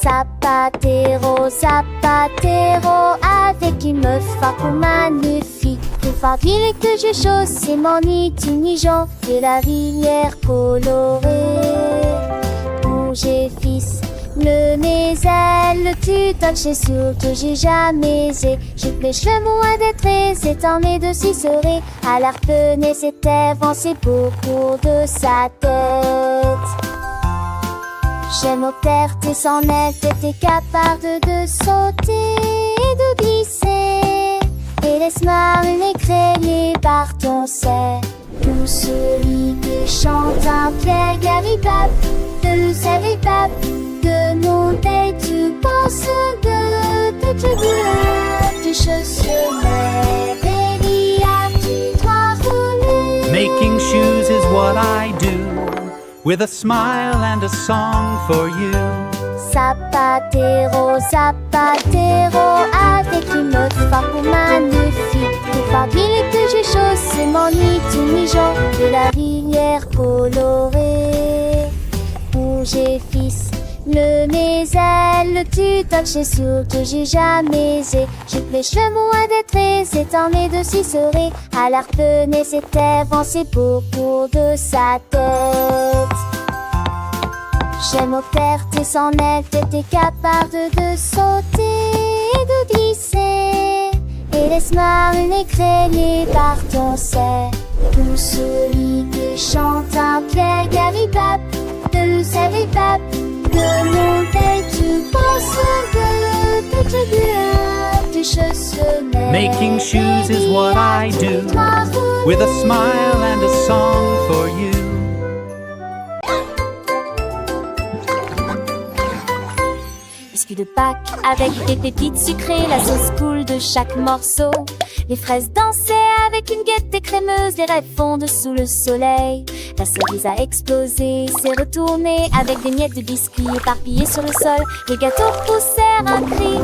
Zapatero, Zapatero, avec une meuf farfou magnifique. Plus farfille que je chausse, et mon intelligent de la rivière colorée. J'ai fils, mes ailes, tu touches sur que j'ai jamais aisé. Je pêche le moins d'être très étonnée de s'y serait. À l'arpenais s'est avancé beaucoup de sa tête. J'aime au terre, t'es sans aile, t'étais capable de sauter et de glisser. Et laisse-moi l'écrayer par ton sein. Tout celui qui chante un Pierre Garibab, ne savais pas que non tête tu penses de te gueule. Tu chaussures tu dois rouler. Making shoes is what I do, with a smile and a song for you. Zapatero, Zapatero, avec une meuf farfou magnifique. Pour farfille que je chausse, c'est mon intelligent de la rivière colorée. J'ai fils, mes ailes, tu touches sur que j'ai jamais aisé. Je pêche le moins d'être très étonnée de s'y serait. À l'arpenais s'est avancé beaucoup de sa tête. J'aime au terre, t'es sans aile, t'étais capable de sauter et de glisser. Et laisse-moi l'écrayer par ton sein. Tout celui qui chante un Pierre Garibab, ne savais pas que mon tête tu penses de te gueule. Tu chaussures. Making shoes is what I do, with a smile and a song for you. Biscuits de Pâques avec des pépites sucrées, la sauce coule de chaque morceau. Les fraises dansaient avec une gaieté crémeuse, les rêves fondent sous le soleil. La cerise a explosé, s'est retournée avec des miettes de biscuits éparpillées sur le sol. Les gâteaux poussèrent un cri,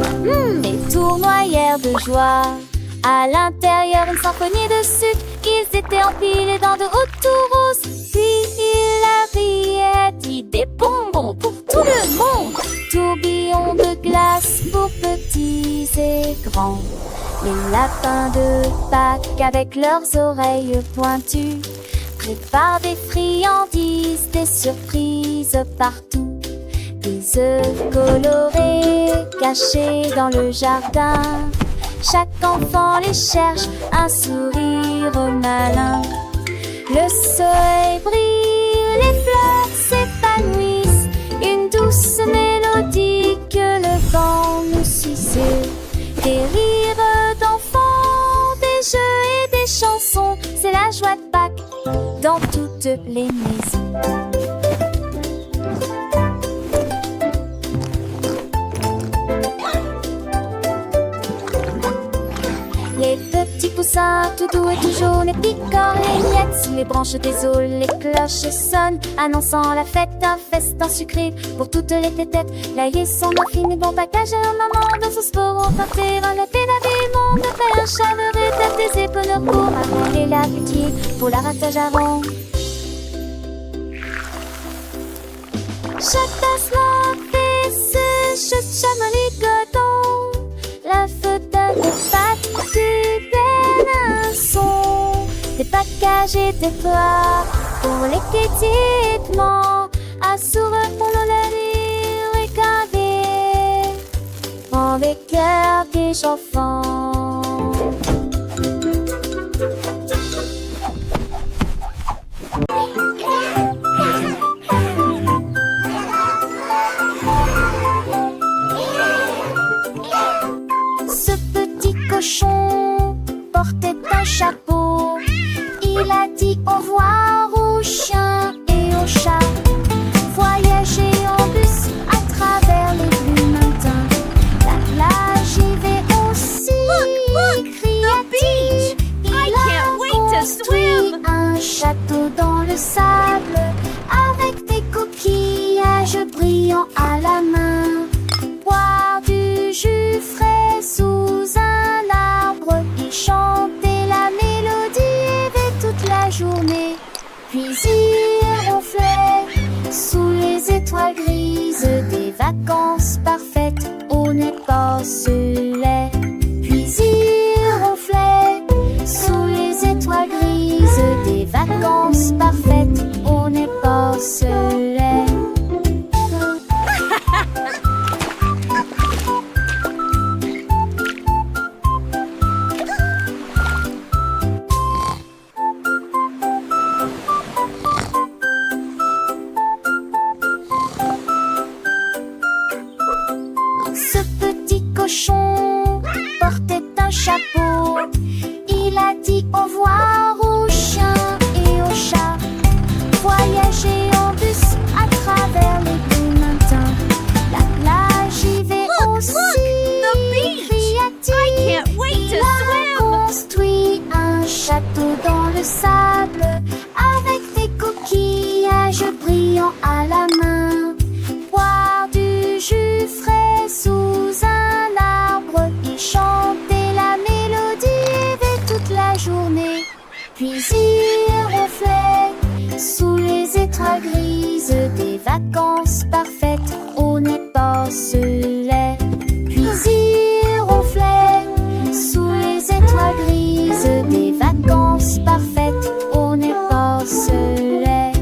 et tournoyèrent de joie. À l'intérieur, une symphonie de sucre, ils étaient empilés dans de hautes tours roses. Puis il arrivait, dit des bonbons pour tout le monde. Tourbillon de glace pour petits et grands. Les lapins de Pâques avec leurs oreilles pointues préparent des friandises, des surprises partout. Des œufs colorés cachés dans le jardin. Chaque enfant les cherche, un sourire malin. Le soleil brille, les fleurs s'épanouissent. Une douce mélodie que le vent nous suce. Des rires d'enfants, des jeux et des chansons. C'est la joie de Pâques dans toutes les maisons. Les petits poussins tout doux et tout jaunes et piquant les miettes sous les branches des saules, les cloches sonnent annonçant la fête, un festin sucré pour toutes les tétêtes. L'ail et son muffin et bon package à maman dans son sport partir en été laver le monde de faire un chaleureux tape des épaules pour arrêter l'appétit pour la ratage avant. Chaque tasse fait ce chamois coton, la fauteuil de pâtes du péninson, des packages et des poires pour les quétitements, à sourire pour l'olaire et cavé, en les cœurs des enfants. Ce petit cochon portait un chapeau. Il a dit au revoir aux chiens et aux chats. Voyager en bus à travers les bleus montagnes. La plage y va aussi. Cria-t-il. Il a construit un château dans le sable avec des coquillages brillants à la main. Boire du jus frais sous un arbre et chanter la mélodie toute la journée. Puis il ronflait sous les étoiles grises des vagues. vacances parfaites au Nez-Porcelet. Puis il ronflait sous les étoiles grises, des vacances parfaites au Nez-Porcelet. Ce petit cochon portait un chapeau. Il a dit au revoir aux chiens et aux chats. Voyager en bus à travers les beaux matins. La plage y va aussi, cria-t-il. Il a construit un château dans le sable avec des coquillages brillants à la main. Boire du jus frais sous un arbre et chanter la mélodie toute la journée. Puis il ronflait sous les étoiles grises, des vacances parfaites au Nez-Porcelet. Puis il ronflait sous les étoiles grises, des vacances parfaites au Nez-Porcelet.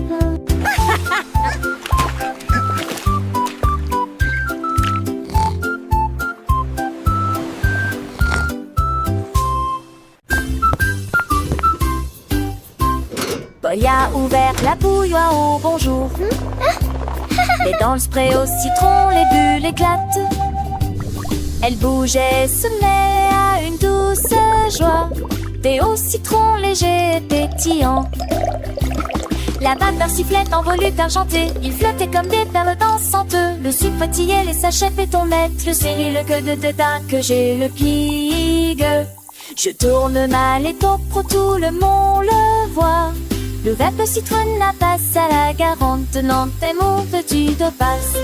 Paul a ouvert la bouilloire au bonjour. Mais dans le spray au citron, les bulles éclatent. Elle bougeait, se met à une douce joie. Thé au citron léger et pétillant. La vapeur sifflait en volute argentée. Il flottait comme des perles dansantes. Le sucre fatiguait les sachets pétonnettes. Le céleri, le queue de tétin que j'ai le pigue. Je tourne mal et pour tout le monde le voit. Le verbe citronne la passe à la garante de Nantes, tes mots veux-tu de passe.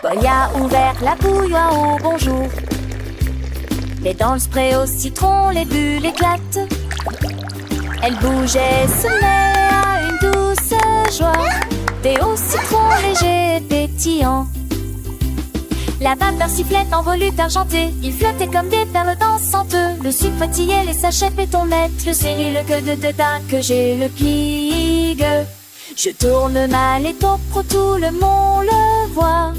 Paul a ouvert la bouilloire au bonjour. Mais dans le spray au citron, les bulles éclatent. Elle bougeait, se met à une douce joie. Thé au citron léger et pétillant. La vapeur sifflait en volute argentée. Il flottait comme des perles dansantes. Le sucre fatiguait les sachets pétonnettes. Le céleri, le queue de tétin que j'ai le pigue. Je tourne mal et pour tout le monde le voit.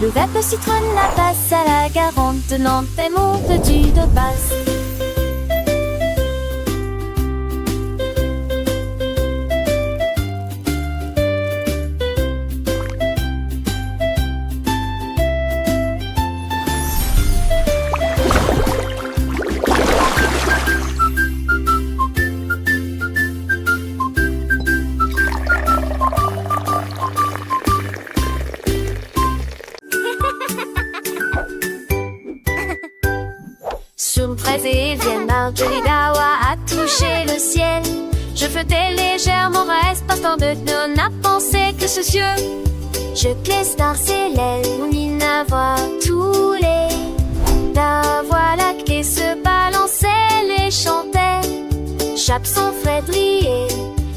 Le verbe citronne la passe à la garante de Nantes, tes mots veux-tu de passe. Sur une fraise et vienne, Marjorie Dawa a touché le ciel. Je flottais légèrement, reste partant de non à penser que ce cieux. Je glisse dans ses lèvres, il n'a voix tous les. La voix lactée se balançait, les chantait. Chape son Frédéric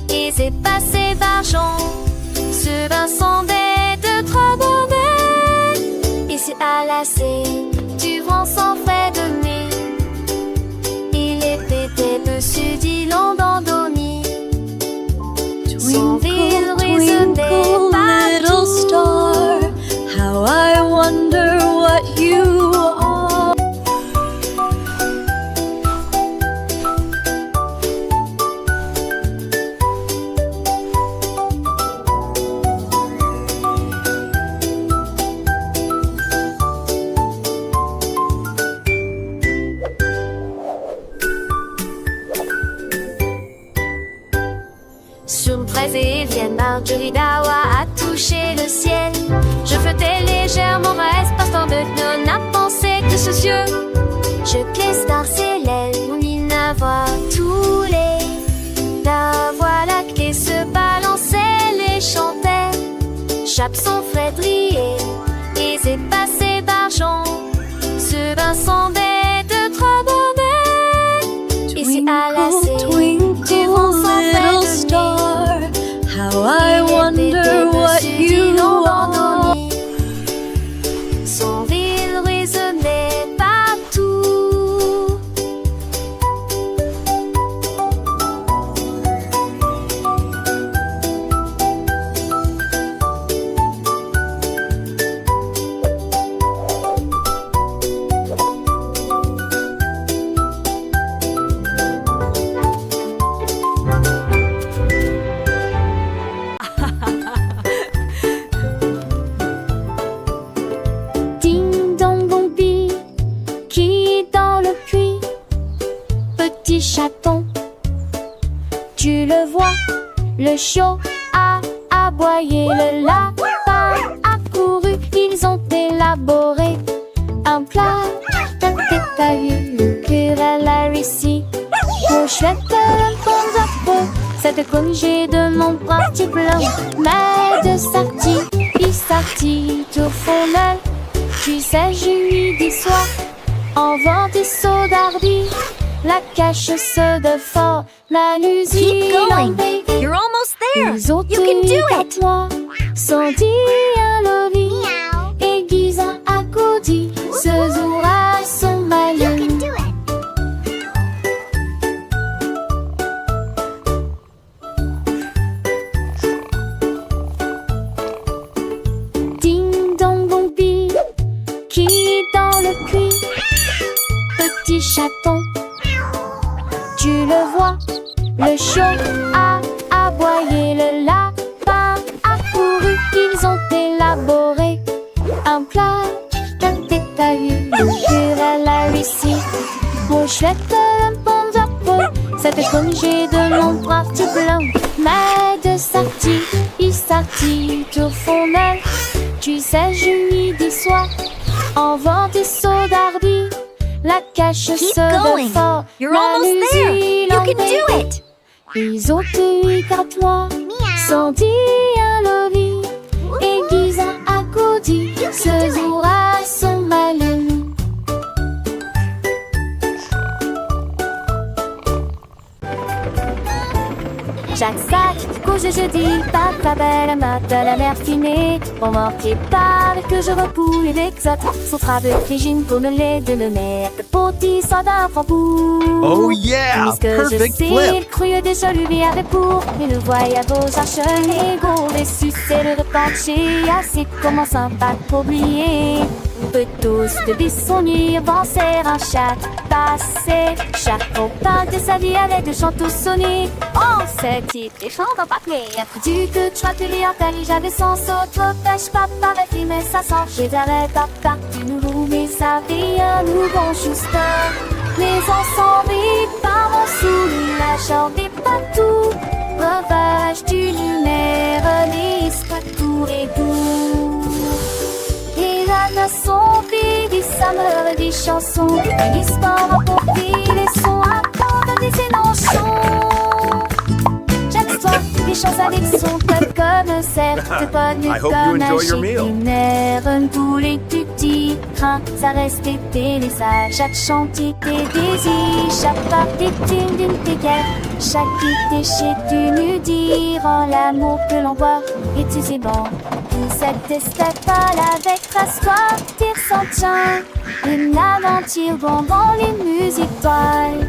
et c'est passé Barjon. Ce vin sondait de trop bonheur. Et c'est à la du vent sans fait de nez. Dessus d'îlot endormi. Son rire résonnait Little star, how I wonder what you are. Sur une fraise et vienne, Marjorie Dawa a touché le ciel. Je flottais légèrement, reste partant de non à penser que son Frédéric et c'est passé d'argent. Ce bain semblait de trop mauvais. Et c'est à la Twinkle, twinkle, little star, how I wonder what you are. Son rire résonnait partout. Ding dong bombi, qui est dans le puits? Petit chaton, tu le vois, le chiot a aboyé, le lapin a couru, ils ont élaboré un plat. T'as vu le querelle a réussi. Mon chouette le pont à peu, cette congé de mon parti blanc. Mais de sortie, il sortit tout fondel. Tu sais, je lui dis soir, en vent des sauts d'arbi, la cache se de fort, la Keep going. You're almost there. les autres You can do it. toi, sans dire un loli, aiguise un accoudi, ce jour à son malin. Ding dong bombi, qui est dans le puits? Petit chaton, tu le vois, le chiot a aboyé, le lapin a couru, ils ont élaboré un plat. T'as vu le querelle a réussi. Mon chouette le pont à peu, cette congé de mon parti blanc. Mais de sortie, il sortit tout fondel. Tu sais, je lui dis soir, en vent des sauts d'arbi, la cache Keep se de going. fort, You're la almost there. musique You can l'embête. do it. Les autres écartent-toi, sans dire un loli, aiguise un accoudi, ce jour à son malin. Chaque sac, couche de jeudi, papa belle, mat de la mer finée. Remarquez pas que je repoule l'exote. Son travail d'origine pour me les de me mettre. Petit d'un framboux. Oh yeah! Puisque je Perfect sais, flip! le cru déjà lui avait pour. Mais le voyage aux arches, les gros, les succès, le repencher. Assez commence un pas oublier. On peut tous de son nuit avancer un chat passé. Chacun parle de sa vie avec des chants tous sonnés. On se dit des chants dans papier. Du que tu as pu lire ta vie, j'avais sans autre pêche. Papa m'a fait, mais ça sent chez j'avais pas parti nous, mais ça fait un nouveau Schuster. Les ensembles par mon souris, la chambre des partout. Breuvage du lunaire, les tour et tout. Et là, ne sont des sameurs, des chansons, une histoire à porter, les sons à prendre des énonctions. Chaque soir, des choses avec son cœur comme certes pas nu I hope you comme un enjoy your meal. chimère. Tous les petits trains, ça restait les sages. Chaque chantier des désirs, chaque partie d'une guerre. Chaque idée chez tu nous dirant l'amour que l'on voit. Et tu sais bon, tout cette estépale avec trace-toi, tire sans tien. Une aventure dans les musiques toiles.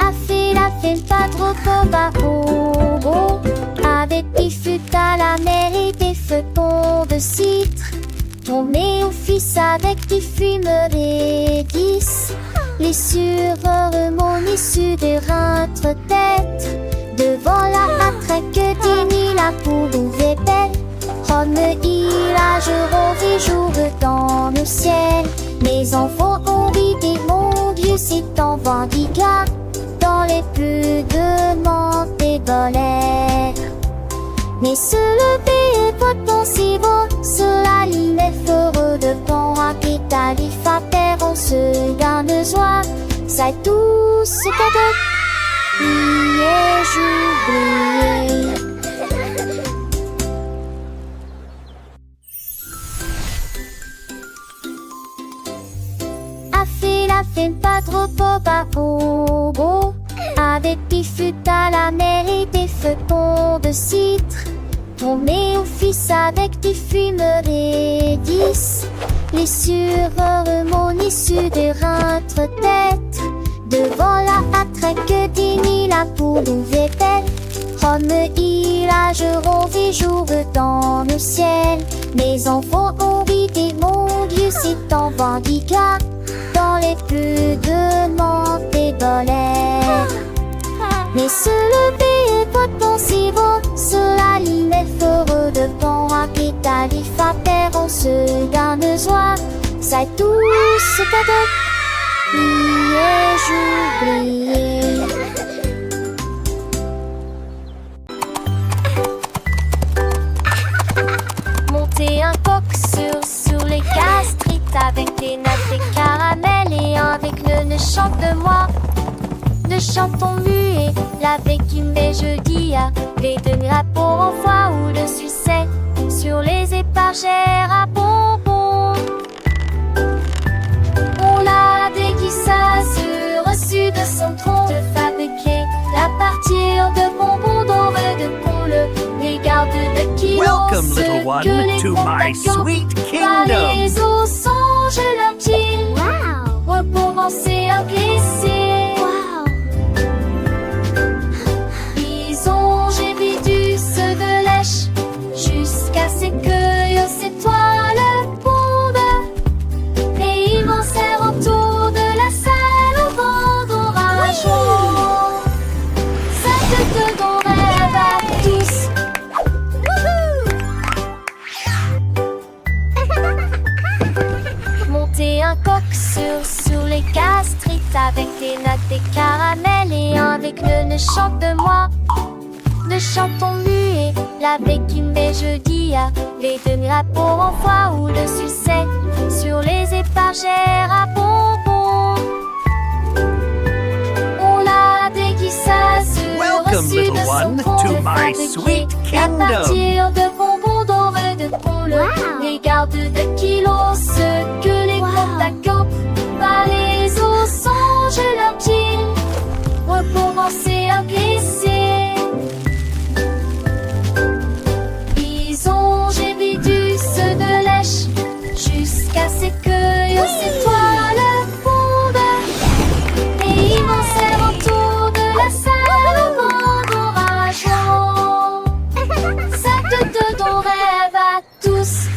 A fait pas trop pas gros. Avec des fûts à la mer et des feuilletons de citre. Tombé au fils avec des fumeries 10. Les sureurs remontent issus de notre tête. Devant la matraque d'Émile, la poule ouvrait belle. Rome, village, rose et jour dans le ciel. Les enfants ont vidé mon Dieu, c'est en Vendiga. Dans les plus de menthe et dans l'air. Mais se lever et votre pensée vaut sur la ligne est heureux de bon rapide à l'iffater on se garde joie. C'est tout ce cadeau. Priez, j'oubliais. A fait pas trop pas au beau. Avec des fûts à la mer et des feuilletons de citre. Tombé au fils avec des fumeurs et 10. Les sureurs mon issue de rentre tête. Devant la attraque d'Ini la poule ouverte. Rome ilageront des jours dans le ciel. Mes enfants ont vidé mon Dieu c'est en vendicat. Dans les plus demandés volets. Mais se lever et votre pensée vaut sur la ligne est heureux de bon rapide à l'iffater on se garde joie. C'est tout ce cadeau. Priez, j'oubliais. Monter un coq sur les gastrites avec des nattes et caramel et avec le ne chante de moi. De chantons muets, la béquille mais jeudi à les demi-rapports en foie ou le succès sur les épargères à bonbons. On l'a déguisé reçu de son tronc de fabriquer à partir de bonbons dorés de poule. Les gardes de kilos. Welcome, little one, to my sweet kingdom. Les eaux songent leur île. Wow. Recommencer à glisser. Wow. Ils ont du ceux de lèche jusqu'à ce que ces toiles pondent. Et ils m'enserrent autour de la salle au vent d'orage. Ça te donne rêve à tous. Monter un coq sur les gastrites avec des nattes et caramel et avec le ne chante de moi. De chantons muets, la béquille mais jeudi à les demi-rapports en foie ou le succès sur les épargères à bonbons. On l'a déguisé reçu de son tronc de fabriquer à partir de bonbons dorés de poule. Wow. Les gardes de kilos, ceux que les comptes à camp, par les eaux songent leur île. Recommencer à glisser. Jusqu'à ce que ces toiles pondent. Et ils m'enserrent autour de la salle au vent d'orage. Ça te donne rêve à tous.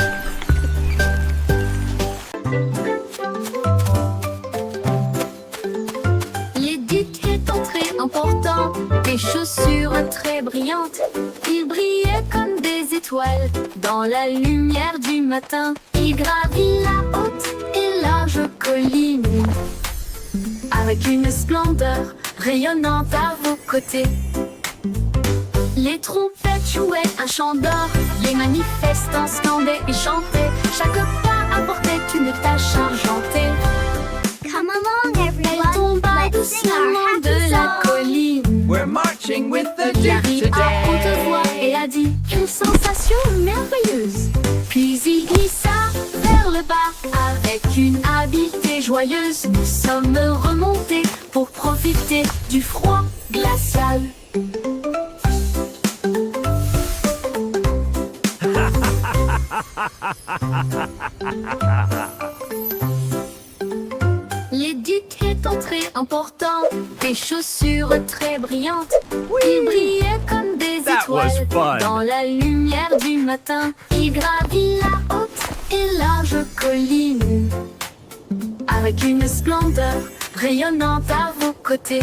L'édite est entré important, des chaussures très brillantes. Il brillait comme des étoiles dans la lumière du matin. Il gravit la haute et large colline avec une splendeur rayonnante à vos côtés. Les trompettes jouaient un chant d'or, les manifestants scandaient et chantaient. Chaque pas apportait une tâche argentée. Come along, everyone. Elle tomba doucement de la colline. We're marching with the Il Duke arrive à haute today. voix et a dit quelle sensation merveilleuse. Puis il glissa vers le bas avec une habileté joyeuse. Nous sommes remontés pour profiter du froid glacial. L'édite est entré important, des chaussures très brillantes. Il brillait comme des That was étoiles fun. dans la lumière du matin. Il gravit la haute et large colline avec une splendeur rayonnante à vos côtés.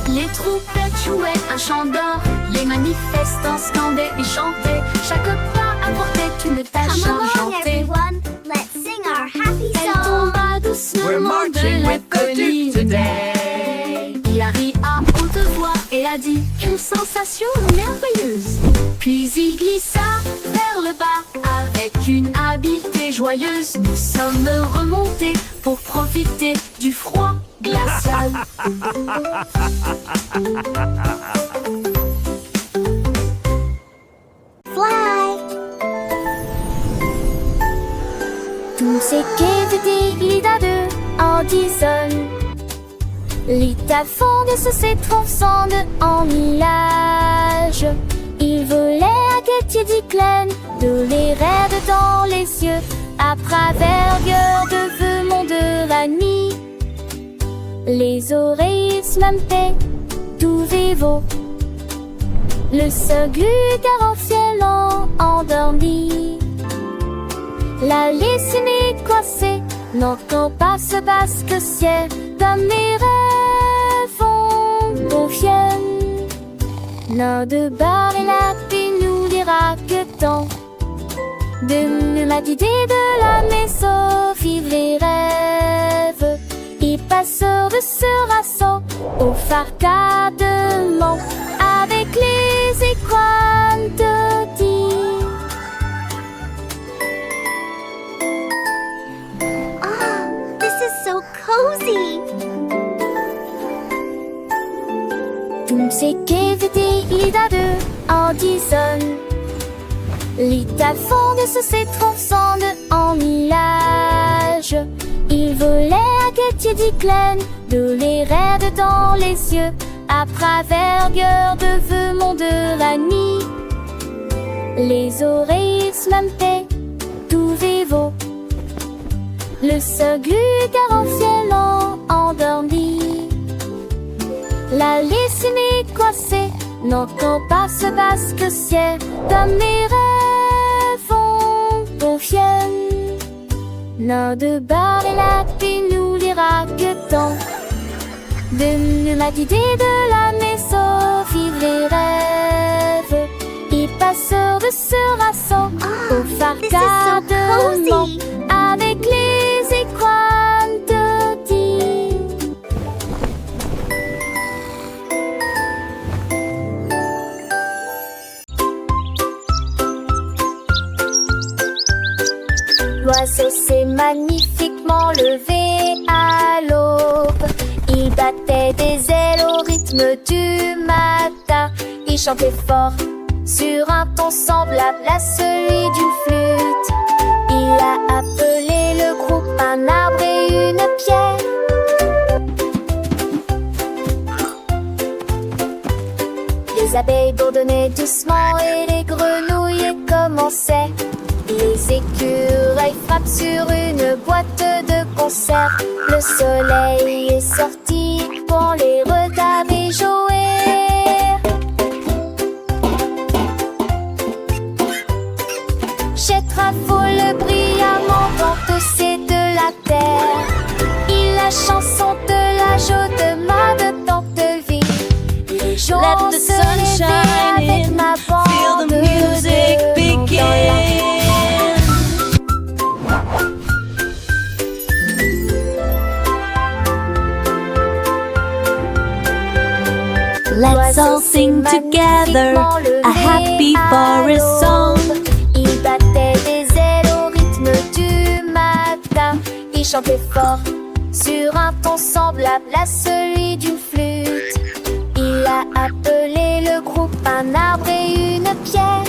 Les trompettes jouaient un chant d'or, les manifestants scandaient et chantaient. Chaque pas apportait une tâche Come along, argentée. everyone. Let's sing our happy Elle song. tomba We're doucement marching de la with the Duke colline. today. Il arrive à haute voix et a dit quelle sensation sensation merveilleuse. Puis il glissa vers le bas avec une habileté joyeuse. Nous sommes remontés pour profiter du froid glacial. Fly. Tous ces quais glidade en dison. L'État fonde sous ses troncs en nuages. Il volait à Getty Declan, de les raides dans les cieux, à travers de feu monde de la nuit. Les oreilles se montaient, tout vivo. Le seul glugar en ciel endormi. La laissée coincée, n'entend pas ce basque ciel. Dans mes rêves confiennent. L'un de bar et la paix nous dira que tant de ma idée de la maison vivre les rêves. Il passeur de ce rassaut au farcadement avec les écoines de dire. Oh, this is so cozy. Tous ces cavités glidade en dison. L'État fonde sous ses troncs en nuages. Il volait à Getty Declan, de les raides dans les cieux, à travers de feu monde de la nuit. Les oreilles se montaient, tout vivo. Le seul glugar en ciel endormi. La laissée coincée, n'entend pas ce basque ciel. Dans mes rêves confiennent. L'un de bar et la paix nous dira que tant de ma idée de la maison vivre les rêves. Il passeur de ce rassaut au This is so farcadement cozy. avec les écoines de dire. L'oiseau s'est magnifiquement levé à l'aube. Il battait des ailes au rythme du matin. Il chantait fort sur un ton semblable à celui d'une flûte. Il a appelé le groupe un arbre et une pierre. Les abeilles bourdonnaient doucement et les grenouilles commençaient. Les écureuils frappent sur une boîte de conserve. Le soleil est sorti pour les regarder jouer. Chetrafole brillamment dans c'est de la terre. Il la chanson de la joie de ma tante de vie. Les jours Let the se sun levaient shine avec in, ma feel bande the music de dans la begin. Let's all sing together a happy forest song. Il battait des ailes au rythme du matin. Il chantait fort sur un ton semblable à celui d'une flûte. Il a appelé le groupe un arbre et une pierre.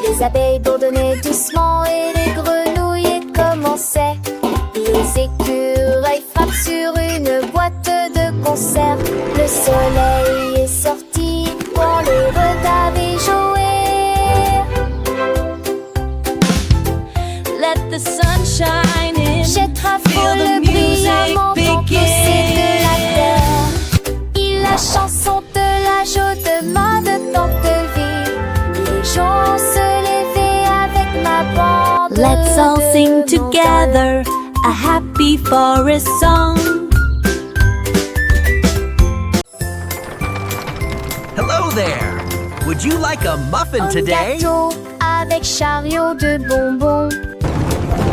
Les abeilles bourdonnaient doucement et les grenouilles commençaient. Les écureuils frappent sur une boîte de conserve. Le soleil est sorti pour les regarder jouer. Let the sun shine in, Chetrafole feel the brillamment music dans de la begin. terre. Il la chanson de la joie de ma de tante de vie. Les gens se levaient avec ma bande. Let's all de sing montagnes. together a happy forest song. Hello there! Would you like a muffin Un today? gâteau avec chariot de bonbons.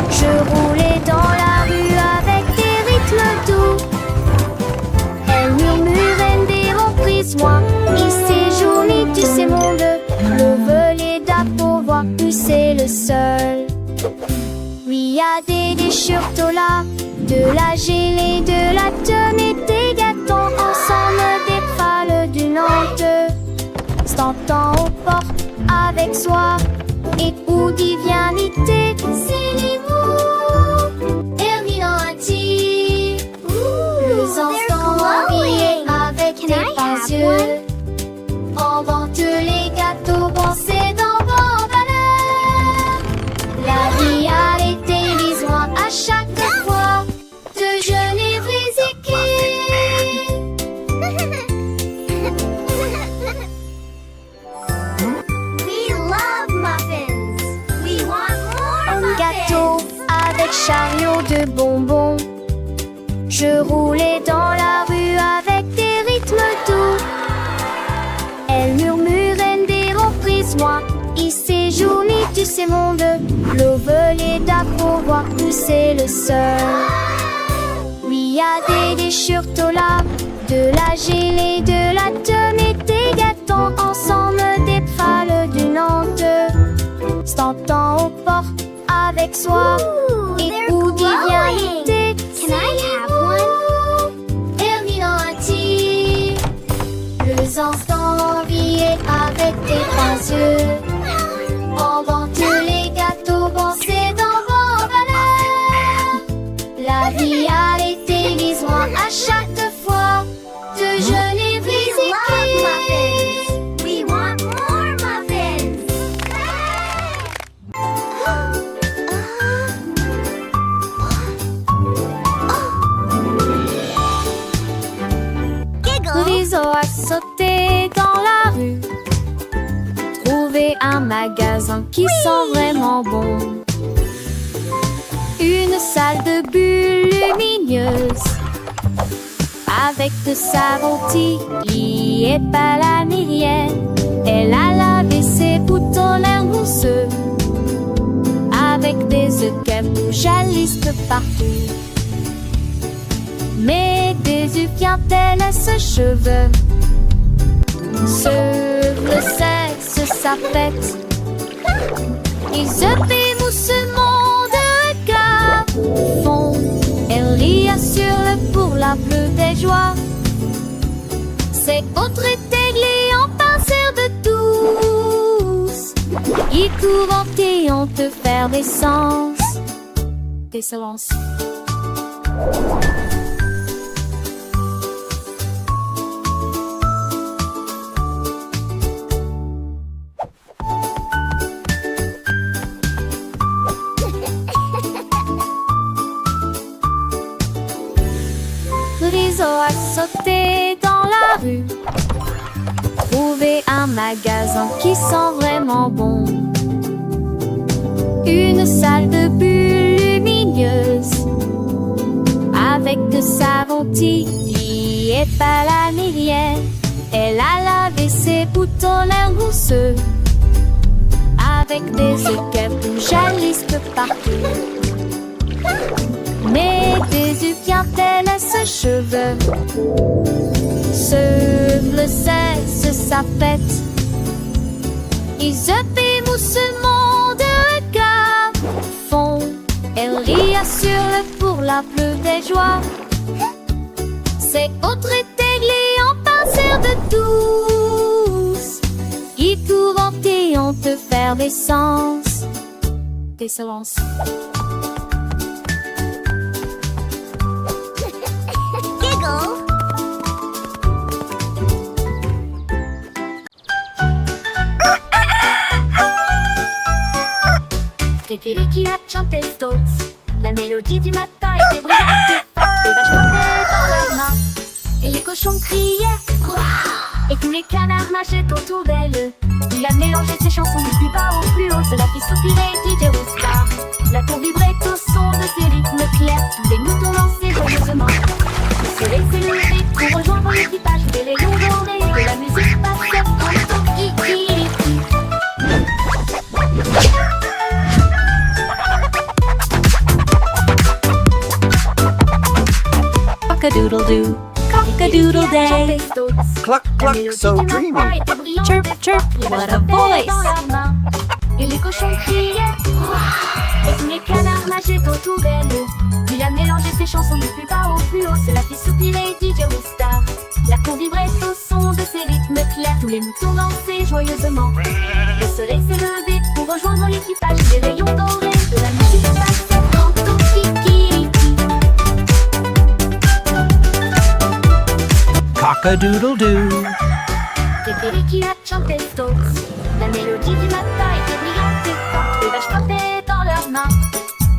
Je roulais dans la rue avec des rythmes doux. moi. Il séjourne, tu sais monde, le volet d'Apovois, tu c'est le seul. Oui, y a des déchirtos là, de la gelée, de la tonne et des gâteaux, ensemble des prales du Nantes. S'entend au port avec soi, et où divinité, c'est les mots. Herminati, les enfants habillés avec des pinces yeux. Invente les gâteaux, pensez dans vos valeurs. La vie a été besoin à chaque fois de jeunes We love muffins. We want more Un muffins. gâteau avec chariot de bonbons. Je roulais dans la rue avec des rythmes doux. Elle murmurait des reprises, moi. Il séjourne, tu sais monde, le volet d'Apovois, tu c'est le seul. Oui, y a des déchirtos là, de la gelée, de la tonne et des gâteaux, ensemble des prales du Nantes. S'entend au port avec soi, et they're où glowing. divinité. Can I have one? Herminati, les enfants habillés avec des pinces yeux. Invente les gâteaux, pensez dans vos valeurs. La vie a été besoin à chaque fois de jeunes We love muffins. We want more muffins. Le riso a sauté dans la rue, trouvé un magasin qui sent vraiment bon. Une salle de bulles lumineuses, avec de savon Tilly et pas la mérienne. Elle a lavé ses boutons l'air mousseux, avec des œufs qu'elle jalissent partout. Mais des œufs bien ses cheveux. Le sexe, sa fête. Les œufs émoussements de regard font. Elle rit, assure pour la plus des joies. C'est autre églé en pincère de tous. Ils courent et on te faire des sens. Des silences. Le riso a sauté dans la rue, trouvé un magasin qui sent vraiment bon. Une salle de bulles lumineuses, avec de savon Tilly et pas la mérienne. Elle a lavé ses boutons l'air mousseux, avec des œufs qu'elle jalissent partout. Mais des œufs bien ses cheveux. Le sexe, sa fête. Ils œufs émoussements de regard font. Elle rit, assure pour la plus des joies. C'est autre églé en pincère de tous. Ils courent et on te faire des sens. Des silences. Giggle. C'était lui qui a chanté Stones. La mélodie du matin était brillante et forte. Les vaches montaient dans leurs mains, et les cochons criaient Wouah! Et tous les canards nageaient autour d'elle. Il a mélangé ses chansons du plus bas au plus haut. Cela fit soupirer DJ Roussard. La tour vibrait au son de ses rythmes clairs. Tous les moutons dansaient joyeusement. Le soleil s'est levé pour rejoindre l'équipage. Et les longues journées que la musique passait en toki. Cock-a-doodle-doo, cock-a-doodle day. Cluck, cluck, so dreamy. Chirp, chirp, what a voice. Et les cochons criaient Ouah. Et tous les canards nageaient autour d'elle. Il a mélangé ses chansons du plus bas au plus haut. Cela fit soupirer DJ Roustar. La cour vibrait au son de ses rythmes clairs. Tous les moutons dansaient joyeusement. Le soleil s'est levé pour rejoindre l'équipage. Des rayons dorés de la musique passaient en tout kikiriki. Cock-a-doodle-doo. Kikiriki a chanté Stokes. La mélodie du matin était brillante et forte. Les vaches frappaient dans leurs mains.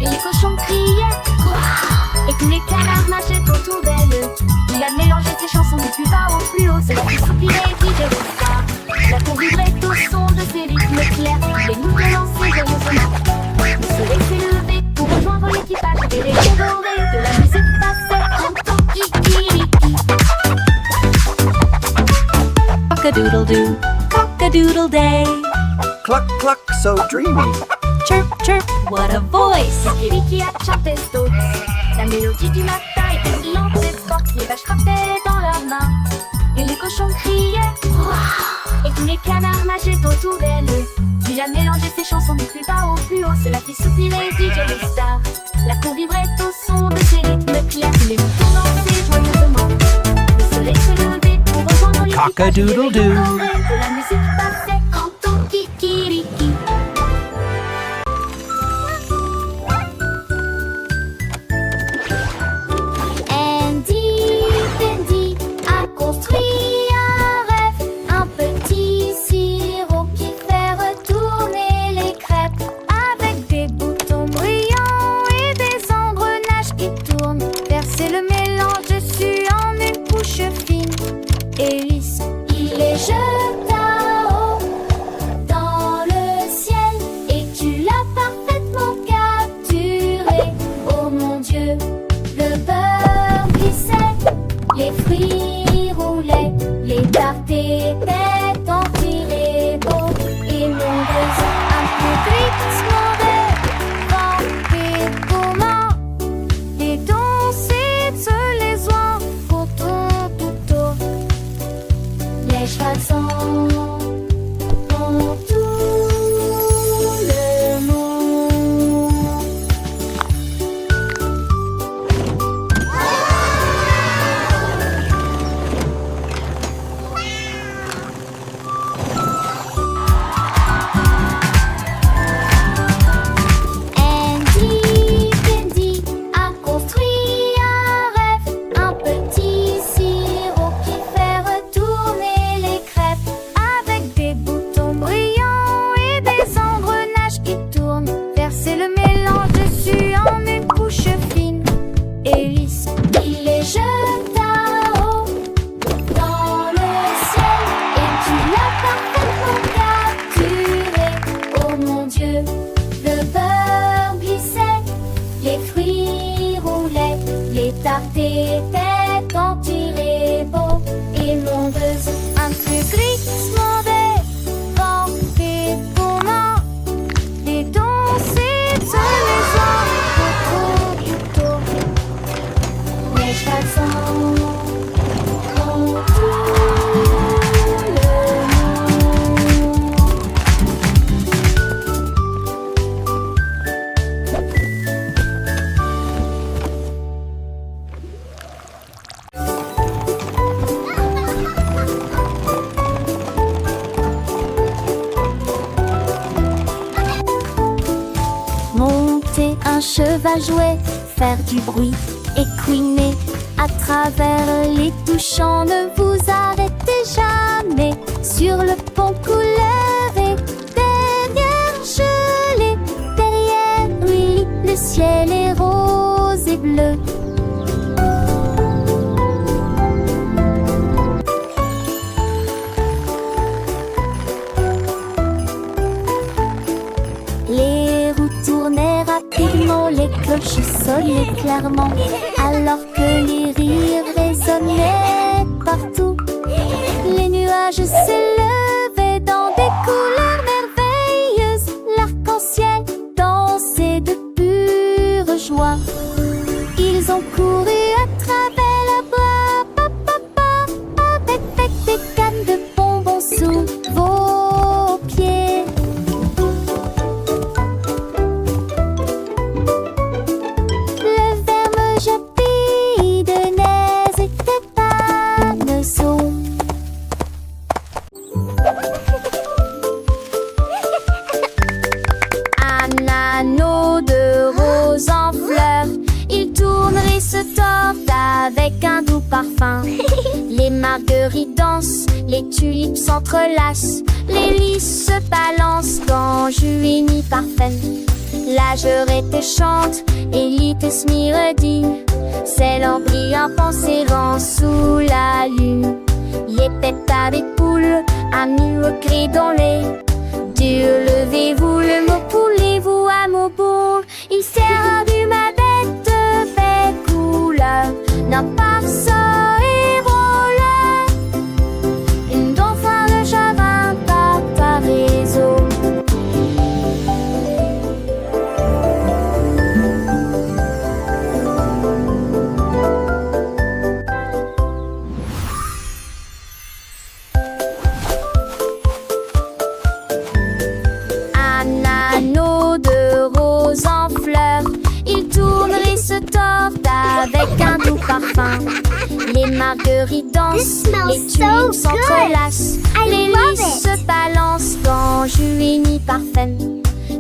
Et les cochons criaient Ouah. Et tous les canards nageaient autour d'elle. Il a mélangé ses chansons du plus bas au plus haut. Cela fit soupirer DJ Roustar. La cour vibrait au son de ses rythmes clairs. Les moutons dansaient joyeusement. Le soleil s'est levé pour rejoindre l'équipage. Des rayons dorés de la musique passait en tant kikiriki. Cock-a-doodle-doo, cock-a-doodle-day. Cluck, cluck, so dreamy. Chirp, chirp, what a voice. Kikiriki a chanté Stokes. La mélodie du matin était brillante et forte. Les vaches frappaient dans leurs mains. Et les cochons criaient Ouah. Et tous les canards nageaient autour d'elle. Il a mélangé ses chansons du plus bas au plus haut. Cela fit soupirer DJ Roustar. La cour vibrait au son de ses rythmes clairs. Les moutons dansaient joyeusement. Le soleil s'est levé pour rejoindre l'équipage. Cock-a-doodle-doo. Des rayons dorés de la musique passait en tant kikiriki. Andy a construit un rêve, un petit sirop qui fait retourner les crêpes avec des boutons brillants et des engrenages qui tournent. Verser le mélange dessus en une couche fine et lisse. Il les jeta haut dans le ciel et tu l'as parfaitement capturé. Oh mon Dieu, le beurre glissait, les fruits roulaient, les tartes étaient empilées beau et mon besoin un peu grissemandait, vampé gourmand, les danser se les oies pour ton touteau, les chansons pour tout le monde. Andy a construit un rêve, un petit sirop qui fait retourner les crêpes avec des boutons brillants et des engrenages qui tournent. Verser le mélange dessus en une couche fine et lisse. Il les jeta haut dans le ciel et tu l'as parfaitement capturé. Oh mon Dieu, le beurre glissait, les fruits roulaient, les tartes étaient en tirées beau et mon besoin un peu grissemandait, vampé gourmand, les danser se les oies pour couteau, les chansons pour tout le monde. Monter un cheval jouet, faire du bruit et couiner à travers les touchants. Ne vous arrêtez jamais sur le pont couleuvre derrière gelé. Derrière lui, le ciel est rose et bleu. Les roues tournaient rapidement, les cloches sonnaient clairement, alors que les rires résonnaient partout. Les nuages s'élevaient dans des couleurs merveilleuses. L'arc-en-ciel dansait de pure joie. Ils ont couru à travers la bois avec des sous vos pieds. Le verme jappé de neige était paneau. Un anneau de rose en fleurs, il tourne et se tord avec un doux parfum. Les marguerites dansent, les tulipes s'entrelacent, les lys se balancent dans jus et parfum. La jurette chante et l'itis dit, c'est l'embry en pensérant sous la lune. Les pétards des poules, amis recréés dans les Dieu, levez-vous, le mot poulez-vous à mon bourg. Il sert du ma bête de belle couleur, d'un parceau et roller. Une dauphin de chagrin par ta réseau. Un anneau de rose en fleurs, il tourne et se tord avec un doux parfum. Les marguerites dansent, les tulipes s'entrelacent, les lys se balancent dans jus et parfum.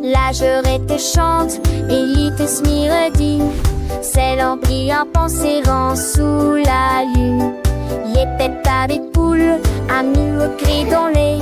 La jurette chante et l'itis dit, c'est l'embry en pensérant sous la lune. Les pétards des poules, amis recréés dans les